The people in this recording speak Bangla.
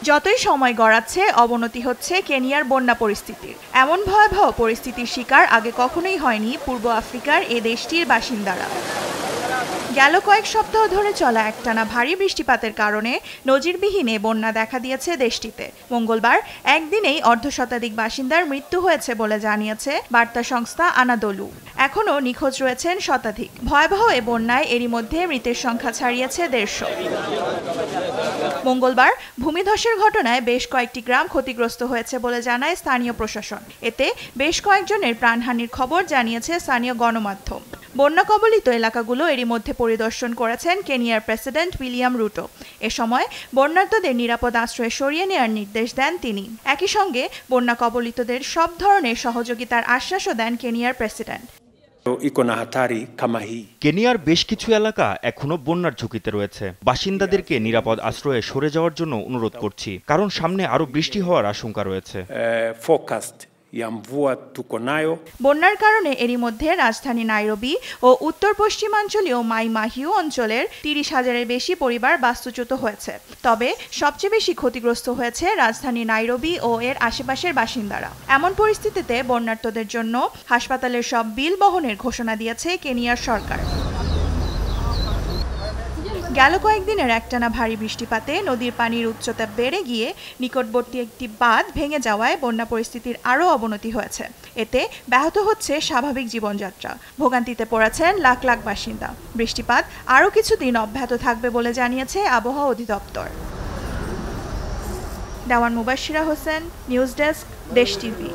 যতই সময় গড়াচ্ছে অবনতি হচ্ছে কেনিয়ার বন্যা পরিস্থিতির। এমন ভয়াবহ পরিস্থিতির শিকার আগে কখনোই হয়নি পূর্ব আফ্রিকার এ দেশটির বাসিন্দারা। গেল কয়েক সপ্তাহ ধরে চলা একটানা ভারী বৃষ্টিপাতের কারণে নজিরবিহীন বন্যা দেখা দিয়েছে দেশটিতে। মঙ্গলবার একদিনেই অর্ধশতাধিক বাসিন্দার মৃত্যু হয়েছে বলে জানিয়েছে বার্তা সংস্থা আনাদোলু। এখনও নিখোঁজ রয়েছেন শতাধিক। ভয়াবহ এ বন্যায় এরই মধ্যে মৃতের সংখ্যা ছাড়িয়েছে 150। মঙ্গলবার ভূমিধসের ঘটনায় বেশ কয়েকটি গ্রাম ক্ষতিগ্রস্ত হয়েছে বলে জানায় স্থানীয় প্রশাসন। এতে বেশ কয়েকজনের প্রাণহানির খবর জানিয়েছে স্থানীয় গণমাধ্যম। বন্যা কবলিত এলাকাগুলো এরই মধ্যে পরিদর্শন করেছেন কেনিয়ার প্রেসিডেন্ট উইলিয়াম রুটো। এ সময় বন্যার্তদের নিরাপদ আশ্রয়ে সরিয়ে নেওয়ার নির্দেশ দেন তিনি। একই সঙ্গে বন্যা কবলিতদের সব ধরনের সহযোগিতার আশ্বাসও দেন কেনিয়ার প্রেসিডেন্ট। কেনিয়ার বেশ কিছু এলাকা এখনো বন্যার ঝুঁকিতে রয়েছে। বাসিন্দাদেরকে নিরাপদ আশ্রয়ে সরে যাওয়ার জন্য অনুরোধ করছি, কারণ সামনে আরো বৃষ্টি হওয়ার আশঙ্কা রয়েছে। বন্যার কারণে এরই মধ্যে রাজধানী নাইরোবি ও উত্তর পশ্চিমাঞ্চলীয় মাই মাহিউ অঞ্চলের 30,000-এর বেশি পরিবার বাস্তুচ্যুত হয়েছে। তবে সবচেয়ে বেশি ক্ষতিগ্রস্ত হয়েছে রাজধানী নাইরোবি ও এর আশেপাশের বাসিন্দারা। এমন পরিস্থিতিতে বন্যার্তদের জন্য হাসপাতালের সব বিল বহনের ঘোষণা দিয়েছে কেনিয়ার সরকার। গেল কয়েকদিনের একটানা ভারী বৃষ্টিপাতে নদীর পানির উচ্চতা বেড়ে গিয়ে নিকটবর্তী একটি বাঁধ ভেঙে যাওয়ায় বন্যা পরিস্থিতির আরও অবনতি হয়েছে। এতে ব্যাহত হচ্ছে স্বাভাবিক জীবনযাত্রা। ভোগান্তিতে পড়েছেন লাখ লাখ বাসিন্দা। বৃষ্টিপাত আরও কিছুদিন অব্যাহত থাকবে বলে জানিয়েছে আবহাওয়া অধিদপ্তর। দেওয়ান মুবাশশিরা হোসেন, নিউজ ডেস্ক, দেশ টিভি।